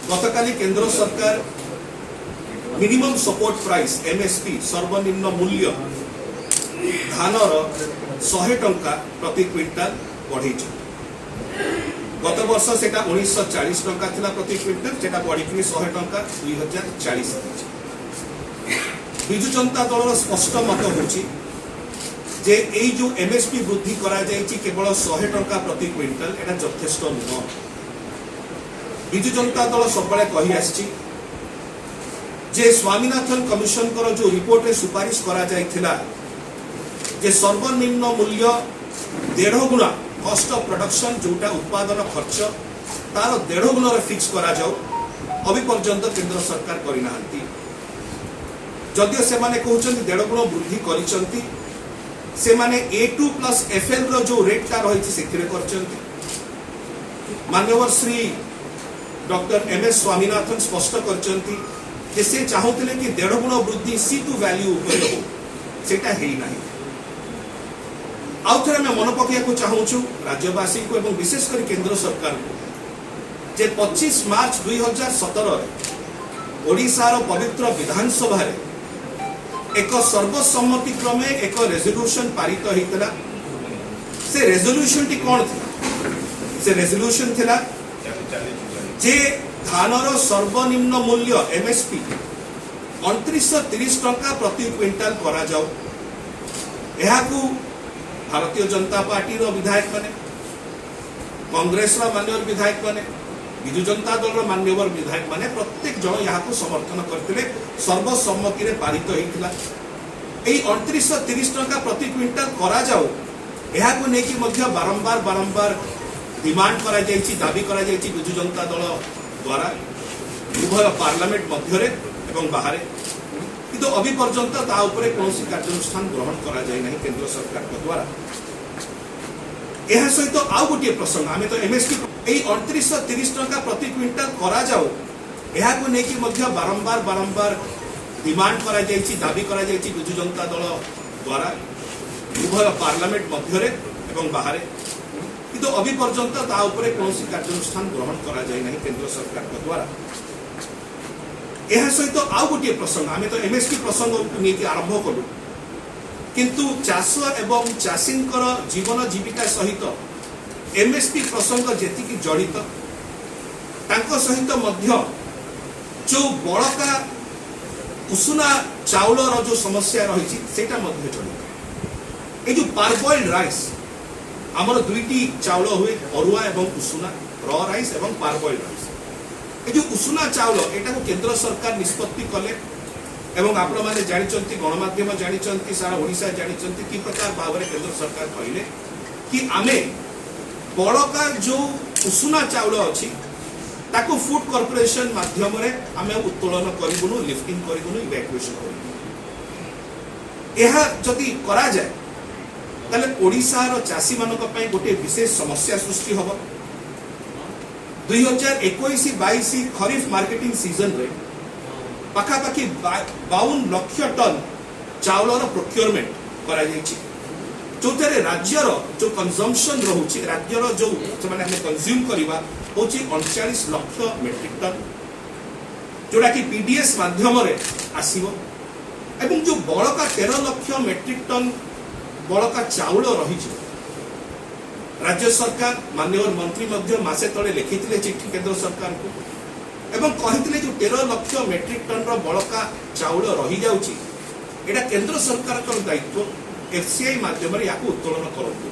गतकाली केंद्र सरकार minimum support price MSP सर्वनिम्न मूल्य धानर 100 टंका प्रति क्विंटाल बढ़े। गत वर्ष से 1940 टंका थिला प्रति क्विंटाल, सेटा बढ़ी 100 टंका 2040। विजु जनता दल स्पष्ट मत होची जे एई जो एमएसपी वृद्धि करा जायछि केवल 100 टंका प्रति क्विंटाल एटा यथेष्ट नुह। विजु जनता दल सबले कहि आछि जे स्वामीनाथन कमिशन कर जो रिपोर्ट रे सुपारिश करा जायथिला जे सर्वनिम्न मूल्य 1.5 गुणा कॉस्ट ऑफ प्रोडक्शन जोटा उत्पादन खर्च तार 1.5 गुणा रे फिक्स करा जाऊ, अभी पर्यंत केंद्र सरकार करिनाहंती। जदियो से माने कहउछन्ती 1.5 गुणा वृद्धि करिसंती, से माने A2 प्लस FL रो जो रेट का रहिछि सेथिरे करचंती। मान्यवर श्री डॉक्टर MS स्वामीनाथन स्पष्ट करचंती जे से चाहूतिले कि 1.5 गुणा वृद्धि C2 वैल्यू ऊपर हो, सेटा हेई नाही। आउ थरे मैं मन पकिया को चाहूछु राज्यवासी को एवं विशेष कर केंद्र सरकार को जे 25 मार्च 2017 रे ओडिसा रो पवित्र विधानसभा रे एक सर्वसम्मति क्रमे एक रेजोल्यूशन पारित होइतला। से रेजोल्यूशन टी कोन थिला? से रेजोल्यूशन थिला जे धानर सर्वनिम्न मूल्य एमएसपी 2930 टंका प्रति क्विंटाल करा जाऊ। एहाकू भारतीय जनता पार्टी रो विधायक माने, कांग्रेस रो मान्यवर विधायक माने, विजु जनता दल रो मान्यवर विधायक माने प्रत्येक जन याकू समर्थन करथिले, सर्वसम्मति रे पारित होइतला। एई 2930 टंका प्रति क्विंटाल करा जाऊ, एहाकू नेकी मध्य बारंबार डिमांड करा जायछि, दाबी करा जायछि विजु जनता दल द्वारा उभय पार्लियामेंट मध्य रे एवं बाहर, किंतु अभी पर्यंत ता उपरे कोनोसी कार्यानुष्ठान ग्रहण करा जाय नाही केंद्र सरकार के द्वारा। एहा सहित आउ गोटे प्रसंग, आमे तो एमएसपी एई 2930 टंका प्रति क्विंटाल करा जाऊ, एहाकू नेकी मध्य बारंबार डिमांड करा जायछि, दाबी करा जायछि विजु जनता दल द्वारा उभय पार्लियामेंट मध्य रे एवं बाहर, किंतु अभी पर्यंत ता उपरे कोनोसी कार्यानुष्ठान ग्रहण करा जाय नाही केंद्र सरकार के द्वारा। एहा सहित आउ गोटे प्रसंग, आमे तो एमएसपी प्रसंग नेकी आरंभ कलु, किंतु चाष एवं चाषींकर जीवन जीविका सहित एमएसपी प्रसंग जेतिकी जड़ित तांको सहित मध्य जो बड़का उषुना चाउल रो जो समस्या रही सेटा मध्य जड़ित। ए जो पारबॉइल्ड राइस हमर दुईटी चाउल हुए, अरुआ एवं उषुना, रॉ राइस एवं पारबॉइल्ड राइस। ए जो उषुना चाउल एटा को केंद्र सरकार निष्पत्ति कले एवं आपण माने जानिचंती, गणमाध्यम जानिचंती, सारा ओडिसा जानिचंती कि प्रकार भावरे केंद्र सरकार कहले कि आमे बड़का जो उषुना चाउल अछि ताको फूड कॉर्पोरेशन माध्यम रे आमे उत्तोलन करिबुनु, लिफ्टिंग करिबुनु, इवैक्यूएशन करिबुनु। एहा जदि करा जाय ताले ओडिसा रो चासी मानक पय गोटे विशेष समस्या सृष्टि हबो। 2021-22 खरीफ मार्केटिंग सीजन रे पाखापाखि 52 लाख टन चाउलर प्रोक्योरमेंट करा जायछि, जोथरे राज्यर जो कंजम्पशन रहुछि, राज्यर जो माने हम कंज्यूम करबा होछि 39 लाख मेट्रिक टन, जोडा कि पीडीएस माध्यम रे आसीबो। एवं जो बड़का 13 लाख मेट्रिक टन बड़का चाउल रही, राज्य सरकार माननीय मंत्री मध्य मासे तले लिखिथिले चिठी केंद्र सरकार को एवं कहिथिले जो 13 लाख मेट्रिक टन रो बड़का चाउल रही जाउची, एटा केंद्र सरकार कर दायित्व, एफसीआई माध्यम रे याकू उत्तोलन करंतु।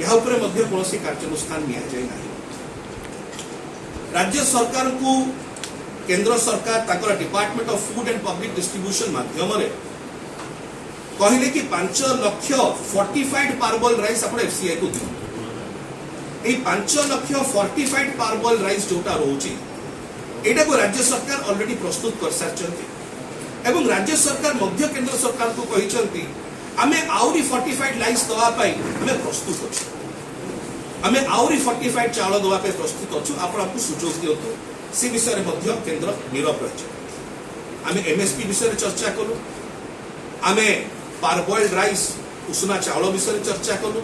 या ऊपर मध्य कोनोसी कार्यानुष्ठान निया जाय नाही। राज्य सरकार को केंद्र सरकार ताकर department of food and public distribution माध्यम रे कहले कि 5 लाख फोर्टिफाइड पार्बल राइस आपण एफसीआई को दियो। ए 5 लाख फोर्टिफाइड पार्बल राइस जोटा रहउची एटा को राज्य सरकार ऑलरेडी प्रस्तुत कर सारचंती एवं राज्य सरकार मध्य केंद्र सरकार को कहिसंती आमे आउरी फोर्टिफाइड राइस दवा पाई हमें प्रस्तुत अछि, आमे आउरी फोर्टिफाइड चावल दवा पे प्रस्तुत अछु, आपण आपको सुजोग दियतु। से विषय रे मध्य केंद्र नीरव रहिछ। आमे एमएसपी विषय रे चर्चा करू, आमे पारबॉइल्ड राइस उषुना चाउल विषय चर्चा कलु।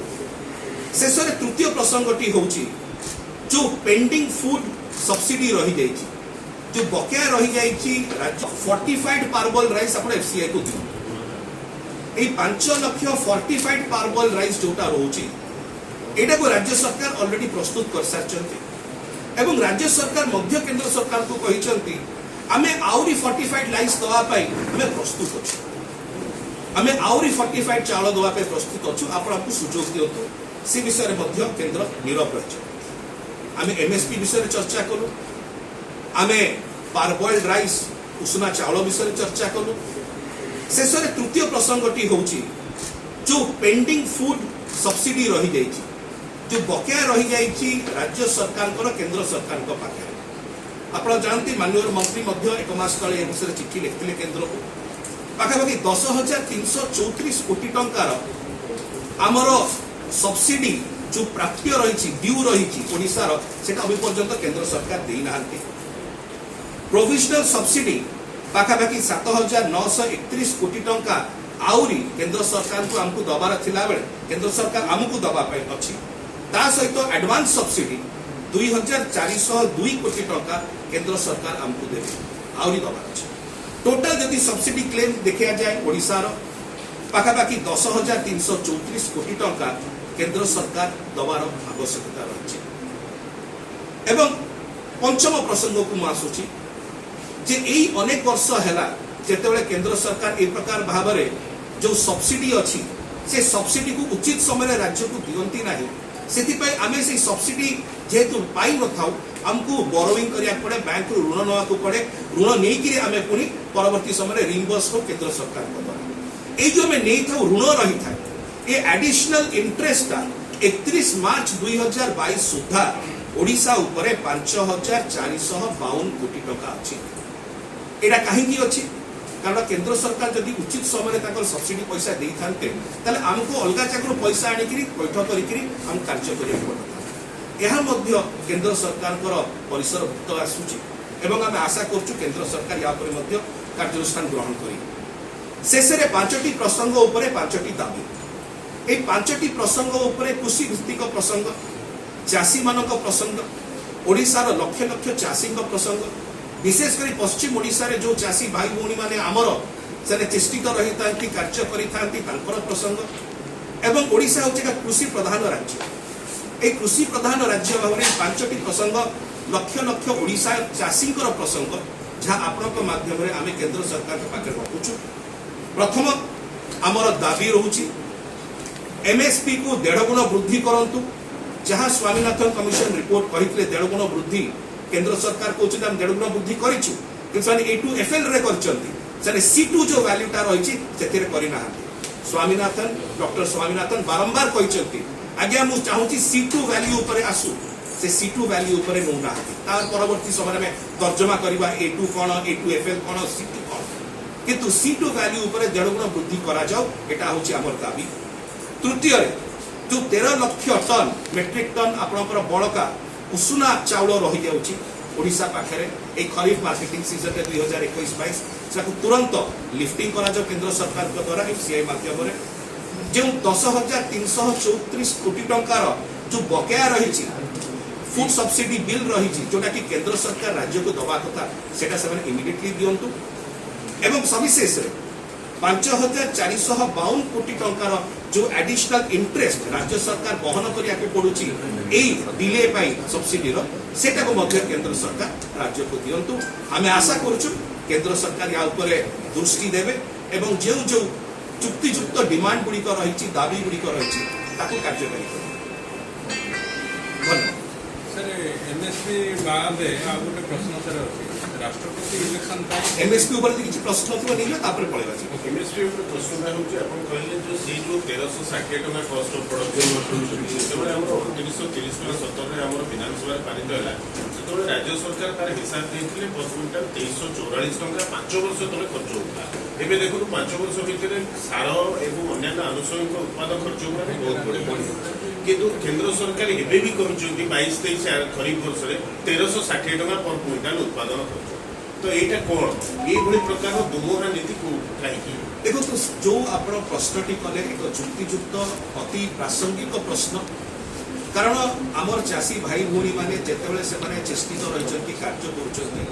शेष तृतीय प्रसंगटी होउची जो पेंडिंग फूड सब्सिडी रही जाइछि जो बकेया रही जाइए राज्य फोर्टिफाइड पार्बल राइस आप एफसीआई को दियो 5 लाख फोर्टिफाइड पार्बल राइस जोटा रोची एटा को राज्य सरकार ऑलरेडी प्रस्तुत कर सारचंती एवं राज्य सरकार मध्य केंद्र सरकार को कहिसंती आमे आउरी फोर्टिफाइड राइस दवा पाई हमें प्रस्तुत अछि आमे आउरी फोर्टिफाइड चावल दवा पे प्रस्तुत अछु आपण आपको सुजोग दियंतु से विषय रे मध्य केंद्र नीरव रहिछ आमे एमएसपी विषय रे चर्चा करू आमे पार्बल्ड राइस उसना चावल विषय रे चर्चा करू शेष रे तृतीय प्रसंगटी होउची जो पेंडिंग फूड सब्सिडी रही जाइछि जो बकेया रही जाइछि राज्य सरकार को केंद्र सरकार को पाखे आप जानते माननीय मंत्री मध्य एक मास तले ए विषय चिठी लिखिले केंद्र को पाखापाखि 10,334 कोटी टंकार आमर सब्सिडी जो प्राप्य रही ड्यू रही ओडिशार सेटा अभी पर्यंत केंद्र सरकार दे नांती प्रोविजनल सब्सिडी पाखापाखि 7,931 कोटी टंका आउरी केंद्र सरकार को हमको दबार थिला बेले केंद्र सरकार हमको दबा पाई अछि ता सहित एडवांस सब्सिडी 2,402 कोटी टंका केंद्र सरकार हमको देबे आउरी दबार अछि टोटल यदि सब्सिडी क्लेम देखा जाए ओडिशार पाखापाखि 10,334 कोटी टंका केंद्र सरकार दबार आवश्यकता रही एवं पंचम प्रसंग को मु आसुची जे एई अनेक वर्ष हैला जेतेबेले केंद्र सरकार ए प्रकार भाबरे जो सब्सिडी अछि से सब्सिडी को उचित समय राज्य को दियंती नाही सेति आमे से सब्सिडी जेहेतु पाई न थाउ हमको बोरोइंग करिया पड़े बैंक ऋण नवा को पड़े ऋण नहीं कि आमे पुनी परवर्ती समय रिइंबर्स को केंद्र सरकार को द्वारा ए जो में नहीं था ऋण रही था ये एडिशनल इंटरेस्ट 31 मार्च 2022 सुधा ओडिशा उपरे 5,452 कोटी टका अछि एटा काहेकि अछि कारण केंद्र सरकार जदि उचित समय ताकर सब्सिडी पैसा दे थांते ताले हमको अलगा चाकरो पैसा आनी करी बैठ करी करी हम कार्य करिया पड़ता यह मध्य केंद्र सरकार को परिसरभुक्त आसुची एवं आम आशा करछु केंद्र सरकार या पर मध्य कार्यानुष्ठान ग्रहण करी शेष रे 5टी प्रसंग उपरे 5टी दाबी ए 5टी प्रसंग उपरे कृषि भित्तिक प्रसंग चाषी मानक प्रसंग ओडिशार लक्ष लक्ष चाषी प्रसंग विशेषकर पश्चिम ओडिशा रे जो चाषी भाई भौणी माने आमर से चेष्टित रही कार्य करी प्रसंग एवं ओडिशा होचे कृषि प्रधान राज्य ए कृषि प्रधान राज्य भाव में 5टी प्रसंग लक्ष लक्ष ओडिशा चाषी प्रसंग जहाँ आपण माध्यम आम केंद्र सरकार के पाखे रखुचु प्रथम आमर दाबी रोची एमएसपी को 1.5 गुण वृद्धि करंतु जहाँ स्वामीनाथन कमिशन रिपोर्ट कही 1.5 गुण वृद्धि केंद्र सरकार कहते हम 1.5 गुण वृद्धि करिछु A2FL रे करचंती C2 जो वैल्यूटा रही से करना स्वामीनाथन डॉक्टर स्वामीनाथन बारंबार कहते आज्ञा मु चाहूँगी C2 वैल्यू ऊपर आसू से C2 वैल्यू ऊपर नौ ना तार परवर्ती समय में तर्जमा करबा A2 कौन A2FL कौन C2 कौन किंतु C2 वैल्यू ऊपर 1.5 गुण वृद्धि करा जाओ एटा होची हमर दाबी तृतीय जो 13 लाख टन मेट्रिक टन आपनकर बड़का उसुना चाउल रही जाउची ओडिशा पाखरे ए खरीफ मार्केटिंग सीजन रे 2021-22 साकु तुरंत लिफ्टिंग करा जाओ केंद्र सरकार के द्वारा एफसीआई माध्यम रे जो 10,334 कोटी टंकार जो बकेया रही फूड सब्सिडी बिल रही जोटा कि केंद्र सरकार राज्य को दबा कथा सेटा से इमिडिएटली दियंतु एवं सविशेष 5,452 कोटी टंकार जो एडिशनल इंटरेस्ट राज्य सरकार बहन करिया के पड़ुची एई डिले पाई सब्सिडी रो सेटा को मध्य केंद्र सरकार राज्य को दियंतु हमें आशा करूछु केंद्र सरकार या ऊपर दृष्टि देवे एवं जो जो चुक्तियुक्त डिमांड गुड़िक रही दाबी गुड़िक रही कार्यकारी सर एमएसपी बाद आ गोटे प्रश्न सर अछि राष्ट्रपति इलेक्शन एमएसपी ऊपर किसी प्रश्न थो नहीं तापर पळेबा एमएसपी ऊपर प्रश्न होउची आपण कहले जो सी जो 1360 टका कॉस्ट ऑफ प्रोडक्शन सेबले हमर 2930 टका 70 रे हमर विधानसभा पारित होला सेतबे राज्य सरकार तार हिसाब देथिले 5 क्विंटल 2344 टका 5 वर्ष तले खर्च होता एबे देखु 5 वर्ष भितरे सार एवं अन्य आनुषंगिक उत्पाद खर्च गुरा बहुत बढी किंतु केंद्र सरकार एबे भी करूचंती 22-23 खरीफ वर्ष रे 1360 टका पर क्विंटल उत्पादन खर्च तो एटा कोन ए भली प्रकार दुमोहा नीति को काहेकि देखो तो जो आपण प्रश्नटी कले एक जुक्तियुक्त अति प्रासंगिक प्रश्न कारण आमर चाषी भाई भौणी माने जेतेबेले से माने चेष्टित रहिचंती कार्य करूचंती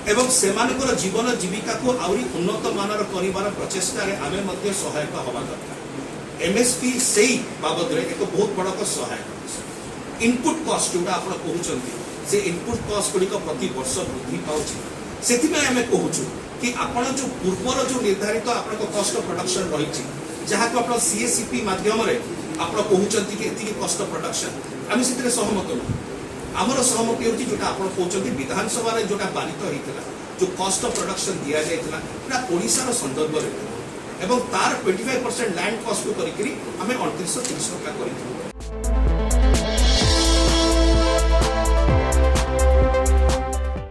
एवं सेमानकर जीवन जीविका को आउरी उन्नत मानर करिवार प्रचेष्टा रे आमे मध्ये सहायक हवा दरकार। एमएसपी सेही बाबद रे एक बहुत बड़ा सहायक इनपुट कॉस्ट जोटा आपण कहउचंती से इनपुट कॉस्ट गुड़ी प्रति वर्ष वृद्धि पाउछि सेथिमे आमे कहउछु कि आपण जो पूर्वर जो निर्धारित आपण कॉस्ट ऑफ प्रोडक्शन रही जहाँ को आपण सीएससीपी माध्यम रे आपण कहउचंती कि एतिकी कॉस्ट ऑफ प्रोडक्शन आमे सेतिरे सहमत न आमर सहमति होची जोटा आपण कहउचंती विधानसभा रे जोटा पारित होइतला जो कॉस्ट ऑफ प्रोडक्शन दिया जाइतला एटा ओडिसा रो संदर्भ रे एवं तार 25% लैंड कॉस्ट को करिकरी हमें 2930 टका करितु